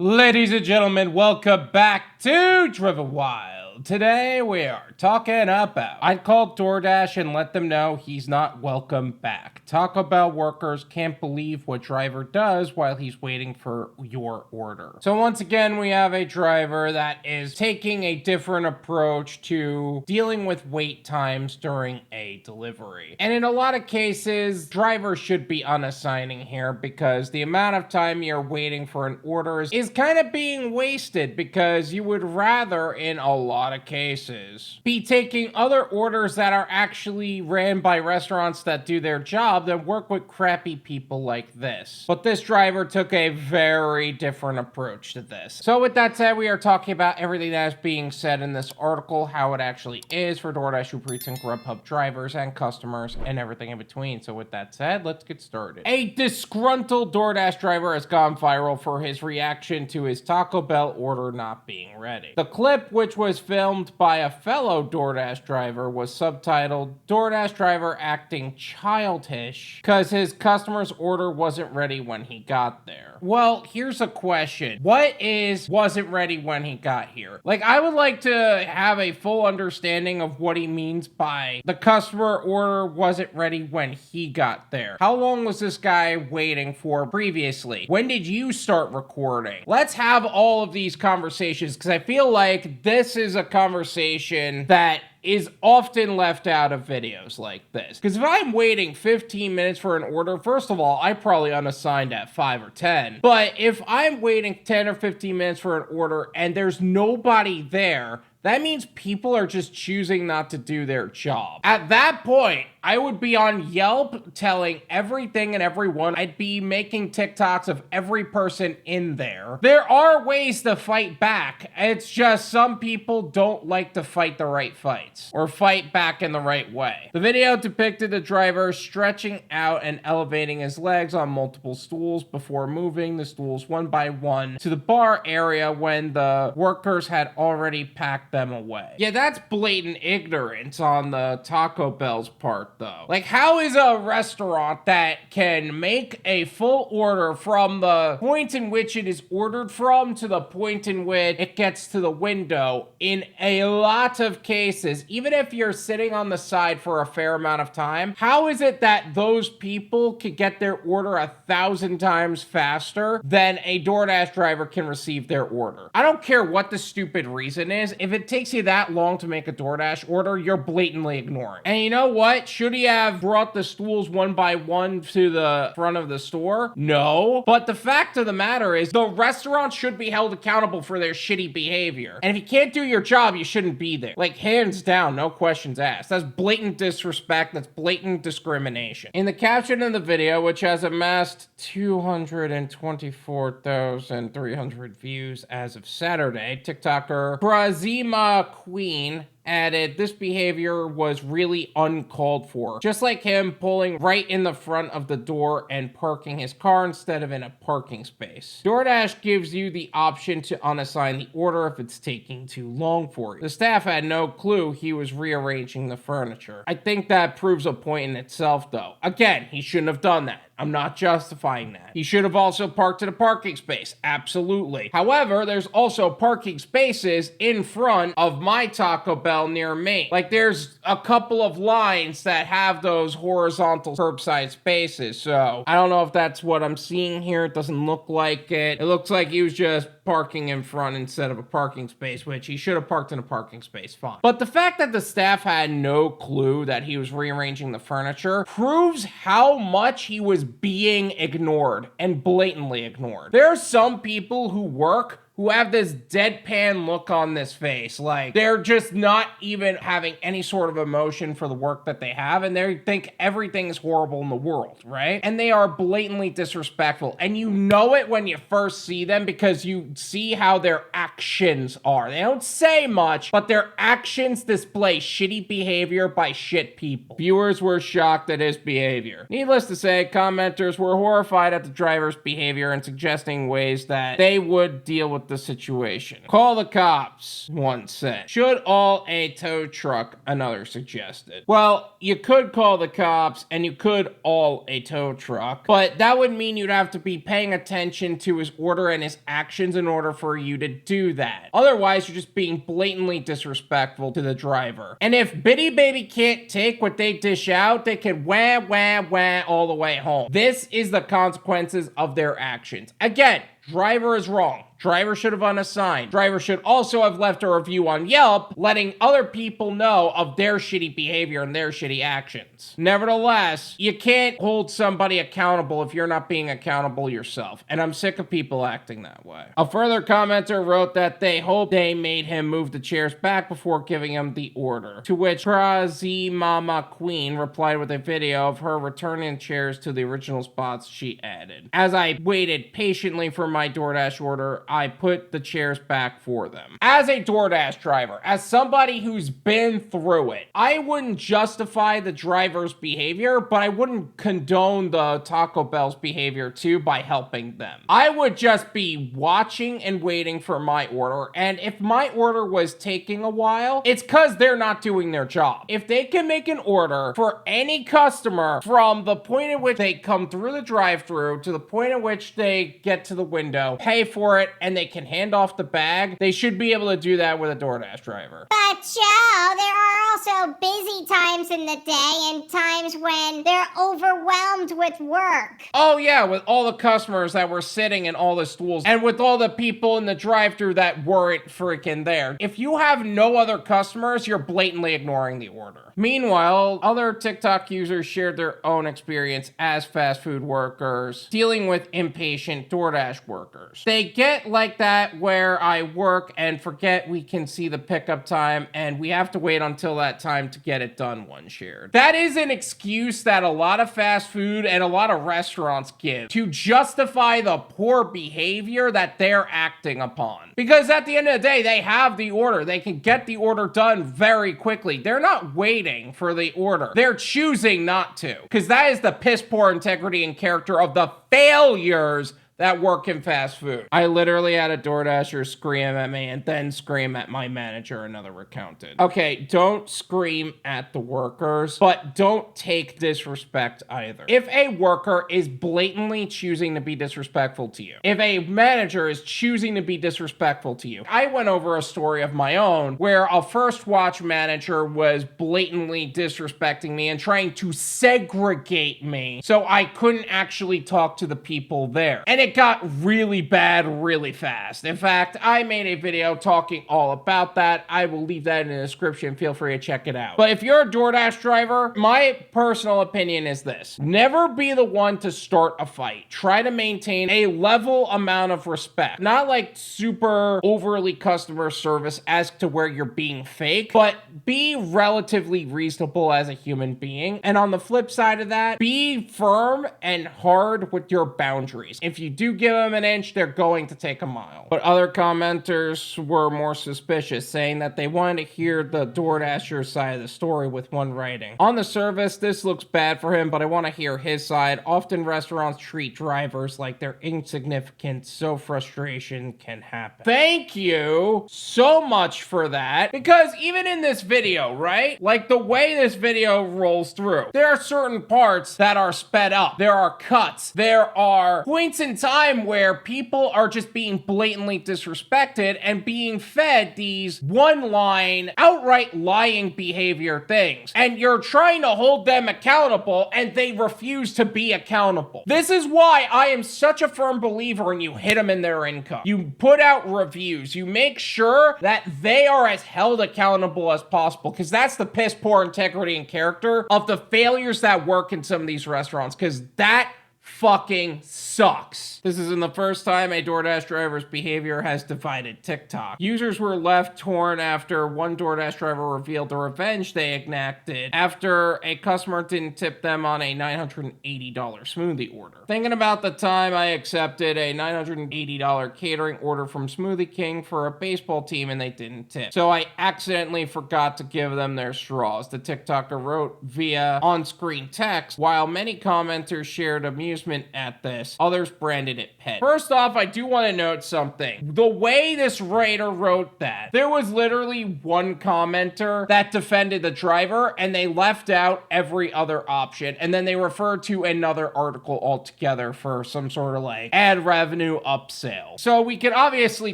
Ladies and gentlemen, welcome back to Driven Wyld. Today we are talking about I called DoorDash and let them know he's not welcome back. Taco Bell workers can't believe what driver does while he's waiting for your order. So once again, we have a driver that is taking a different approach to dealing with wait times during a delivery. And in a lot of cases, drivers should be unassigning here because the amount of time you're waiting for an order is kind of being wasted because you would rather, in a lot of cases, be taking other orders that are actually ran by restaurants that do their job than work with crappy people like this. But this driver took a very different approach to this. So with that said, we are talking about everything that is being said in this article, how it actually is for Doordash, UberEats, and Grubhub drivers and customers and everything in between. So with that said, let's get started. A disgruntled DoorDash driver has gone viral for his reaction to his Taco Bell order not being ready. The clip, which was filmed by a fellow DoorDash driver, was subtitled "DoorDash driver acting childish because his customer's order wasn't ready when he got there." Well, here's a question. What is wasn't ready when he got here? Like, I would like to have a full understanding of what he means by the customer order wasn't ready when he got there. How long was this guy waiting for previously? When did you start recording? Let's have all of these conversations because I feel like this is a conversation that is often left out of videos like this. Because if I'm waiting 15 minutes for an order, first of all, I probably unassigned at 5 or 10. But if I'm waiting 10 or 15 minutes for an order and there's nobody there, that means people are just choosing not to do their job. At that point, I would be on Yelp telling everything and everyone. I'd be making TikToks of every person in there. There are ways to fight back. It's just some people don't like to fight the right fights or fight back in the right way. The video depicted the driver stretching out and elevating his legs on multiple stools before moving the stools one by one to the bar area when the workers had already packed them away. Yeah, that's blatant ignorance on the Taco Bell's part, though. Like, how is a restaurant that can make a full order from the point in which it is ordered from to the point in which it gets to the window, in a lot of cases, even if you're sitting on the side for a fair amount of time, how is it that those people could get their order 1,000 times faster than a DoorDash driver can receive their order? I don't care what the stupid reason is. If it takes you that long to make a DoorDash order, you're blatantly ignoring. And you know what? Should he have brought the stools one by one to the front of the store? No. But the fact of the matter is, the restaurant should be held accountable for their shitty behavior. And if you can't do your job, you shouldn't be there. Like, hands down, no questions asked. That's blatant disrespect. That's blatant discrimination. In the caption of the video, which has amassed 224,300 views as of Saturday, TikToker Kraziimamaqueen added, "This behavior was really uncalled for. Just like him pulling right in the front of the door and parking his car instead of in a parking space. DoorDash gives you the option to unassign the order if it's taking too long for you. The staff had no clue he was rearranging the furniture." I think that proves a point in itself, though. Again, he shouldn't have done that. I'm not justifying that. He should have also parked in a parking space. Absolutely. However, there's also parking spaces in front of my Taco Bell near me. Like, there's a couple of lines that have those horizontal curbside spaces. So I don't know if that's what I'm seeing here. It doesn't look like it. It looks like he was just parking in front instead of a parking space, which he should have parked in a parking space, fine. But the fact that the staff had no clue that he was rearranging the furniture proves how much he was being ignored and blatantly ignored. There are some people who work who have this deadpan look on this face. Like, they're just not even having any sort of emotion for the work that they have, and they think everything is horrible in the world, right? And they are blatantly disrespectful. And you know it when you first see them because you see how their actions are. They don't say much, but their actions display shitty behavior by shit people. Viewers were shocked at his behavior. Needless to say, commenters were horrified at the driver's behavior and suggesting ways that they would deal with the situation. "Call the cops," one said. "Should all a tow truck," another suggested. Well, you could call the cops and you could all a tow truck, but that would mean you'd have to be paying attention to his order and his actions in order for you to do that. Otherwise, you're just being blatantly disrespectful to the driver. And if Bitty Baby can't take what they dish out, they can wah, wah, wah all the way home. This is the consequences of their actions. Again, driver is wrong. Driver should have unassigned. Driver should also have left a review on Yelp, letting other people know of their shitty behavior and their shitty actions. Nevertheless, you can't hold somebody accountable if you're not being accountable yourself. And I'm sick of people acting that way. A further commenter wrote that they hope they made him move the chairs back before giving him the order. To which Kraziimamaqueen replied with a video of her returning chairs to the original spots she added. As I waited patiently for my DoorDash order, I put the chairs back for them. As a DoorDash driver, as somebody who's been through it, I wouldn't justify the driver's behavior, but I wouldn't condone the Taco Bell's behavior too by helping them. I would just be watching and waiting for my order, and if my order was taking a while, it's because they're not doing their job. If they can make an order for any customer from the point at which they come through the drive-thru to the point at which they get to the window, pay for it, and they can hand off the bag, they should be able to do that with a DoorDash driver. But Joe, there are also busy times in the day and times when they're overwhelmed with work. Oh yeah, with all the customers that were sitting in all the stools and with all the people in the drive-thru that weren't freaking there. If you have no other customers, you're blatantly ignoring the order. Meanwhile, other TikTok users shared their own experience as fast food workers dealing with impatient DoorDash workers. They get like that where I work and forget we can see the pickup time and we have to wait until that time to get it done, one shared. That is an excuse that a lot of fast food and a lot of restaurants give to justify the poor behavior that they're acting upon. Because at the end of the day, they have the order. They can get the order done very quickly. They're not waiting for the order. They're choosing not to. Because that is the piss poor integrity and character of the failures that work in fast food. I literally had a DoorDasher scream at me and then scream at my manager, another recounted. Okay, don't scream at the workers, but don't take disrespect either. If a worker is blatantly choosing to be disrespectful to you, if a manager is choosing to be disrespectful to you, I went over a story of my own where a first watch manager was blatantly disrespecting me and trying to segregate me so I couldn't actually talk to the people there. And it got really bad really fast. In fact, I made a video talking all about that. I will leave that in the description. Feel free to check it out. But if you're a DoorDash driver, my personal opinion is this. Never be the one to start a fight. Try to maintain a level amount of respect. Not like super overly customer service as to where you're being fake, but be relatively reasonable as a human being. And on the flip side of that, be firm and hard with your boundaries. If you do give them an inch, they're going to take a mile. But other commenters were more suspicious, saying that they wanted to hear the DoorDasher side of the story with one writing. On the surface, this looks bad for him, but I want to hear his side. Often restaurants treat drivers like they're insignificant, so frustration can happen. Thank you so much for that, because even in this video, right? Like the way this video rolls through, there are certain parts that are sped up. There are cuts. There are points in time where people are just being blatantly disrespected and being fed these one-line, outright lying behavior things. And you're trying to hold them accountable and they refuse to be accountable. This is why I am such a firm believer in you hit them in their income. You put out reviews. You make sure that they are as held accountable as possible, because that's the piss poor integrity and character of the failures that work in some of these restaurants, because that fucking sucks. This isn't the first time a DoorDash driver's behavior has divided TikTok. Users were left torn after one DoorDash driver revealed the revenge they enacted after a customer didn't tip them on a $980 smoothie order. Thinking about the time I accepted a $980 catering order from Smoothie King for a baseball team and they didn't tip. So I accidentally forgot to give them their straws, the TikToker wrote via on-screen text, while many commenters shared amusement amusement at this. Others branded it petty. First off, I do want to note something. The way this writer wrote that, there was literally one commenter that defended the driver, and they left out every other option, and then they referred to another article altogether for some sort of like ad revenue upsell. So we can obviously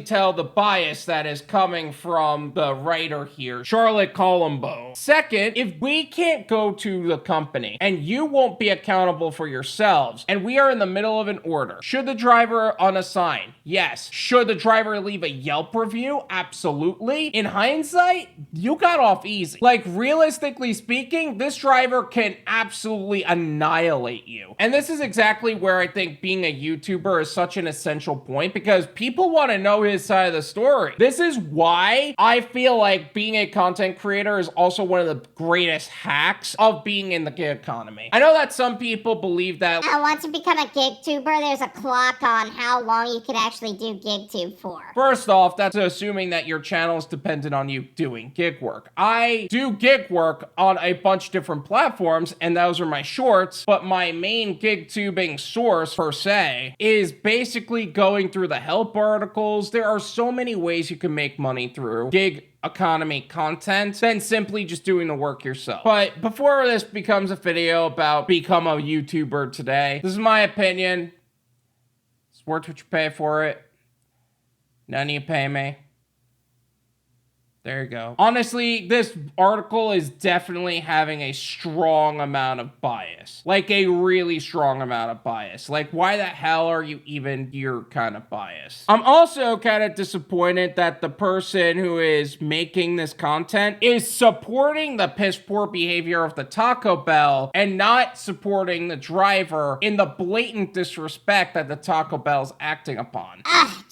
tell the bias that is coming from the writer here, Charlotte Colombo. Second, if we can't go to the company and you won't be accountable for yourselves, and we are in the middle of an order, should the driver unassign? Yes. Should the driver leave a Yelp review? Absolutely. In hindsight, you got off easy. Like, realistically speaking, this driver can absolutely annihilate you. And this is exactly where I think being a YouTuber is such an essential point, because people want to know his side of the story. This is why I feel like being a content creator is also one of the greatest hacks of being in the gig economy. I know that some people believe that once you become a gig tuber, there's a clock on how long you could actually do gig tube for. First off, that's assuming that your channel is dependent on you doing gig work. I do gig work on a bunch of different platforms, and those are my shorts, but my main gig tubing source, per se, is basically going through the help articles. There are so many ways you can make money through gig economy content than simply just doing the work yourself. But before this becomes a video about become a YouTuber today, this is my opinion. It's worth what you pay for it. None of you pay me. There you go. Honestly, this article is definitely having a strong amount of bias. Like, a really strong amount of bias. Like, why the hell are you even your kind of biased? I'm also kind of disappointed that the person who is making this content is supporting the piss poor behavior of the Taco Bell and not supporting the driver in the blatant disrespect that the Taco Bell's acting upon.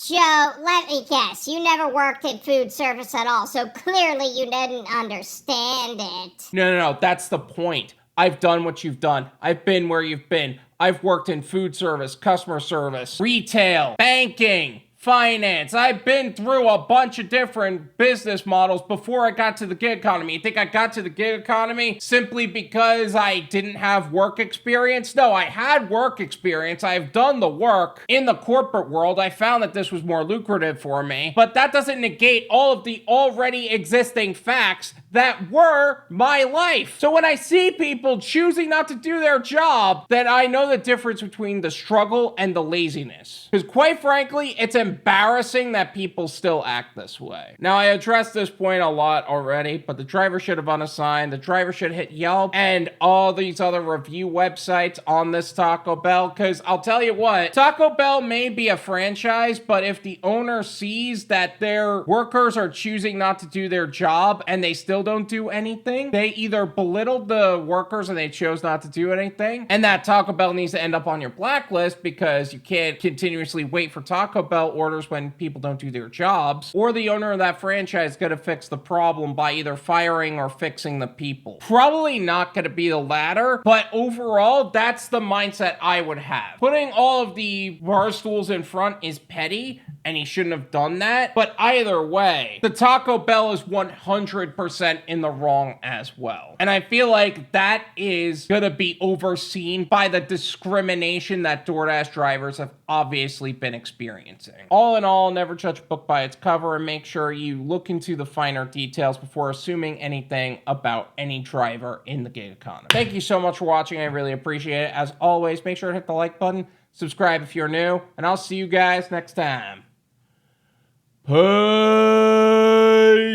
Joe, let me guess. You never worked in food service at all, so clearly you didn't understand it. No, that's the point. I've done what you've done. I've been where you've been. I've worked in food service, customer service, retail, banking, finance. I've been through a bunch of different business models before I got to the gig economy. You think I got to the gig economy simply because I didn't have work experience? No, I had work experience. I've done the work in the corporate world. I found that this was more lucrative for me, but that doesn't negate all of the already existing facts that were my life. So when I see people choosing not to do their job, then I know the difference between the struggle and the laziness. Because quite frankly, it's embarrassing that people still act this way. Now, I addressed this point a lot already, but the driver should have unassigned. The driver should hit Yelp and all these other review websites on this Taco Bell, because I'll tell you what, Taco Bell may be a franchise, but if the owner sees that their workers are choosing not to do their job and they still don't do anything, they either belittled the workers and they chose not to do anything, and that Taco Bell needs to end up on your blacklist because you can't continuously wait for Taco Bell orders when people don't do their jobs, or the owner of that franchise is going to fix the problem by either firing or fixing the people. Probably not going to be the latter, but overall, that's the mindset I would have. Putting all of the bar stools in front is petty, and he shouldn't have done that, but either way, the Taco Bell is 100% in the wrong as well. And I feel like that is going to be overseen by the discrimination that DoorDash drivers have obviously been experiencing. All in all, never judge a book by its cover, and make sure you look into the finer details before assuming anything about any driver in the gig economy. Thank you so much for watching. I really appreciate it. As always, make sure to hit the like button, subscribe if you're new, and I'll see you guys next time.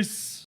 Peace.